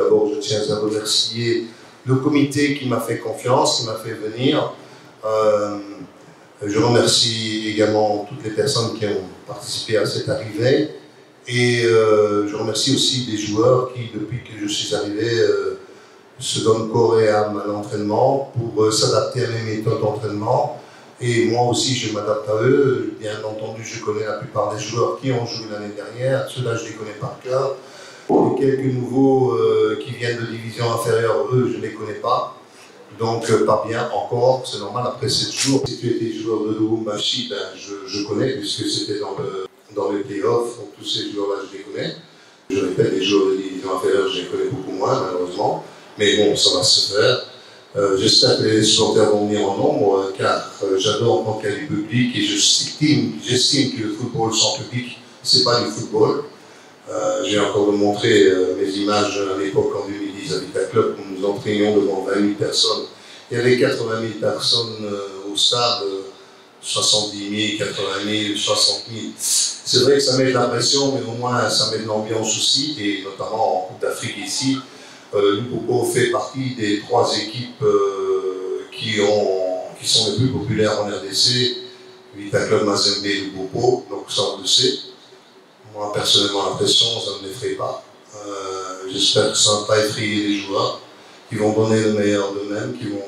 D'abord, je tiens à remercier le comité qui m'a fait confiance, qui m'a fait venir. Je remercie également toutes les personnes qui ont participé à cette arrivée. Et je remercie aussi les joueurs qui, depuis que je suis arrivé, se donnent corps et âme à l'entraînement pour s'adapter à mes méthodes d'entraînement. Et moi aussi, je m'adapte à eux. Bien entendu, je connais la plupart des joueurs qui ont joué l'année dernière. Ceux-là, je les connais par cœur. Et quelques nouveaux qui viennent de division inférieure, eux, je ne les connais pas. Donc, pas bien encore, c'est normal, après 7 jours. Si tu étais joueur de Lubumbashi, ben, je connais, puisque c'était dans le play-off, donc tous ces joueurs-là, je les connais. Je répète, les joueurs de division inférieure, je les connais beaucoup moins, malheureusement. Mais bon, ça va se faire. J'espère que les supporters vont venir en nombre, car j'adore quand il y a du public, et j'estime que le football sans public, c'est pas du football. J'ai encore montré mes images à l'époque en 2010 à Vita Club, où nous entraînions devant 20 000 personnes. Il y avait 80 000 personnes au stade, 70 000, 80 000, 60 000. C'est vrai que ça met de la pression, mais au moins ça met de l'ambiance aussi, et notamment en Coupe d'Afrique ici. Limpopo fait partie des 3 équipes qui sont les plus populaires en RDC, Vita Club, Mazembe et Limpopo, donc ça on le sait. Moi, personnellement, la pression, ça ne m'effraie pas. J'espère que ça ne va pas effrayer les joueurs, qui vont donner le meilleur d'eux-mêmes, qui vont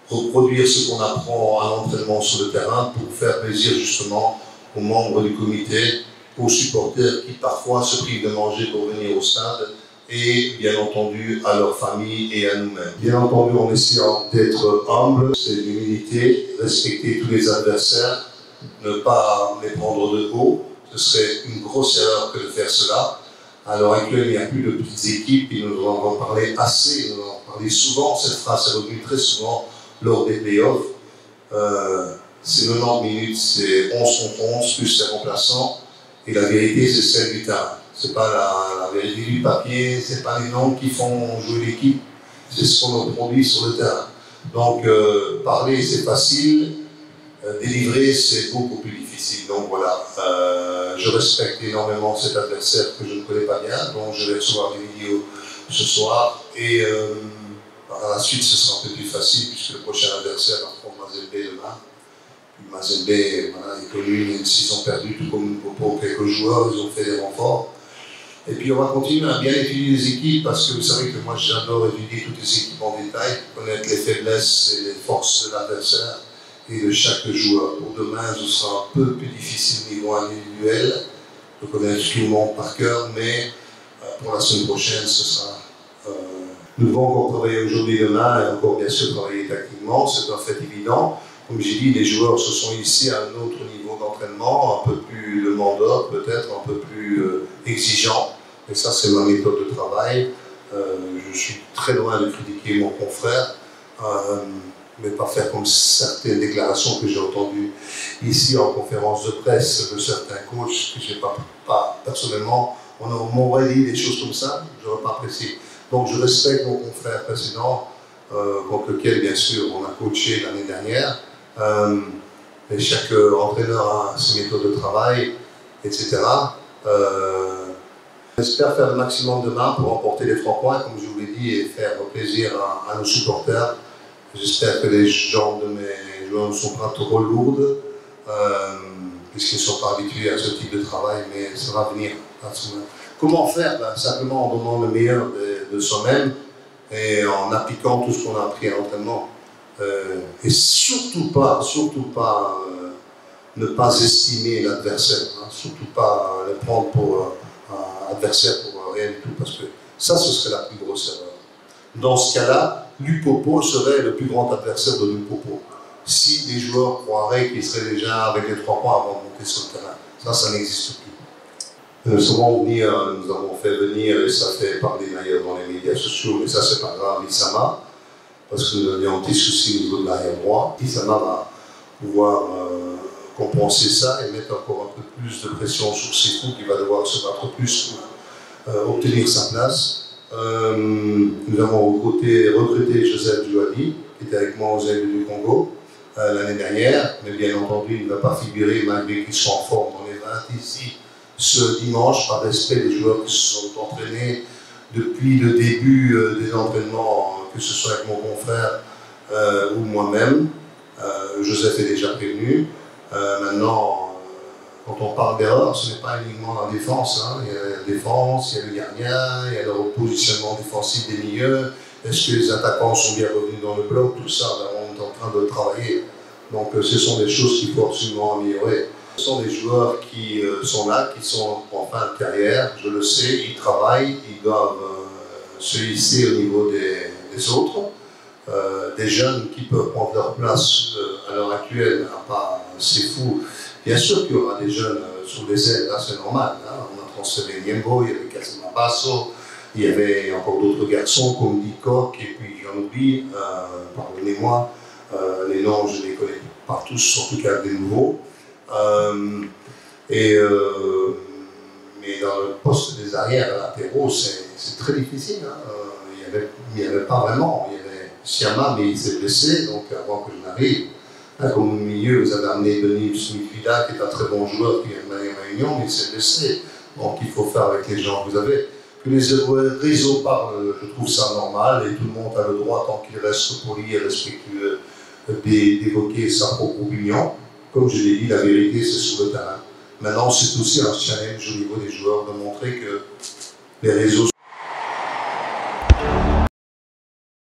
reproduire ce qu'on apprend à l'entraînement sur le terrain pour faire plaisir justement aux membres du comité, aux supporters qui parfois se privent de manger pour venir au stade, et bien entendu à leur famille et à nous-mêmes. Bien entendu, en essayant d'être humble, c'est l'humilité, respecter tous les adversaires, ne pas les prendre de haut. Ce serait une grosse erreur que de faire cela. À l'heure actuelle, il n'y a plus de petites équipes, et nous en avons parlé assez, nous en avons parlé souvent, cette phrase est revenue très souvent lors des playoffs. C'est 90 minutes, c'est 11 contre 11, plus les remplaçants, et la vérité, c'est celle du terrain. Ce n'est pas la vérité du papier, ce n'est pas les noms qui font jouer l'équipe, c'est ce qu'on produit sur le terrain. Donc, parler, c'est facile, délivrer, c'est beaucoup plus difficile. Donc voilà, je respecte énormément cet adversaire que je ne connais pas bien, donc je vais recevoir des vidéos ce soir, et par la suite ce sera un peu plus facile, puisque le prochain adversaire affronte Mazembe demain. Puis Mazembe, voilà, est connu, même s'ils ont perdu tout comme pour quelques joueurs, ils ont fait des renforts. Et puis on va continuer à bien étudier les équipes, parce que vous savez que moi j'adore étudier toutes les équipes en détail, connaître les faiblesses et les forces de l'adversaire et de chaque joueur. Pour demain, ce sera un peu plus difficile au niveau individuel, de connaître tout le monde par cœur, mais pour la semaine prochaine, ce sera... nous devons encore travailler aujourd'hui et demain, et encore bien sûr travailler tactiquement, c'est un fait évident. Comme j'ai dit, les joueurs se sont ici à un autre niveau d'entraînement, un peu plus demandeur, peut-être un peu plus exigeant, et ça c'est ma méthode de travail. Je suis très loin de critiquer mon confrère, mais pas faire comme certaines déclarations que j'ai entendues ici en conférence de presse de certains coachs que je n'ai pas personnellement. On m'aurait dit des choses comme ça, je n'aurais pas apprécié. Donc je respecte mon confrère précédent, contre lequel bien sûr on a coaché l'année dernière. Et chaque entraîneur a ses méthodes de travail, etc. J'espère faire le maximum demain pour remporter les 3 points, comme je vous l'ai dit, et faire plaisir à nos supporters. J'espère que les jambes de mes joueurs ne sont pas trop lourdes, puisqu'ils ne sont pas habitués à ce type de travail, mais ça va venir. Comment faire? Simplement en donnant le meilleur de soi-même et en appliquant tout ce qu'on a appris à l'entraînement. Et surtout pas ne pas estimer l'adversaire, hein, surtout pas le prendre pour un adversaire pour rien du tout, parce que ça, ce serait la plus grosse erreur. Dans ce cas-là, Limpopo serait le plus grand adversaire de Limpopo. Si des joueurs croiraient qu'ils seraient déjà avec les 3 points avant de monter sur le terrain, ça n'existe plus. Souvent, nous avons fait venir, et ça fait parler d'ailleurs dans les médias sociaux, mais ça c'est pas grave, Issama, parce que nous avions un petit souci au niveau de l'arrière droit. Issama va pouvoir compenser ça et mettre encore un peu plus de pression sur ses coups, qui va devoir se battre plus pour obtenir sa place. Nous avons recruté Joseph Jouadi, qui était avec moi aux Ailes du Congo l'année dernière, mais bien entendu il ne va pas figurer malgré qu'il soit en forme dans les 20 ici ce dimanche, par respect des joueurs qui se sont entraînés depuis le début des entraînements, que ce soit avec mon confrère ou moi-même. Joseph est déjà prévenu. Maintenant, quand on parle d'erreur, ce n'est pas uniquement la défense. Hein. Il y a la défense, il y a le gardien, il y a le repositionnement défensif des milieux. Est-ce que les attaquants sont bien revenus dans le bloc? Tout ça, on est en train de travailler. Donc ce sont des choses qu'il faut absolument améliorer. Ce sont des joueurs qui sont là, qui sont en fin de carrière, je le sais, ils travaillent, ils doivent se hisser au niveau des autres. Des jeunes qui peuvent prendre leur place à l'heure actuelle, à part c'est fou. Bien sûr qu'il y aura des jeunes sur les ailes, là c'est normal. Hein. On a transféré Niembo, il y avait Cassima Basso, il y avait encore d'autres garçons comme Dikok, et puis j'en oublie, pardonnez-moi, les noms je ne les connais pas tous, en tout cas des nouveaux. Mais dans le poste des arrières latéraux, c'est très difficile. Hein. Il n'y avait pas vraiment. Il y avait Siama, mais il s'est blessé, donc avant que je n'arrive. Hein, comme au milieu, vous avez amené Denis Smith-Vida, qui est un très bon joueur, qui vient de la Réunion, mais il s'est blessé. Donc il faut faire avec les gens que vous avez. Que les réseaux parlent, je trouve ça normal, et tout le monde a le droit, tant qu'il reste poli et respectueux, d'évoquer sa propre opinion. Comme je l'ai dit, la vérité, c'est sur le terrain. Maintenant, c'est aussi un challenge au niveau des joueurs de montrer que les réseaux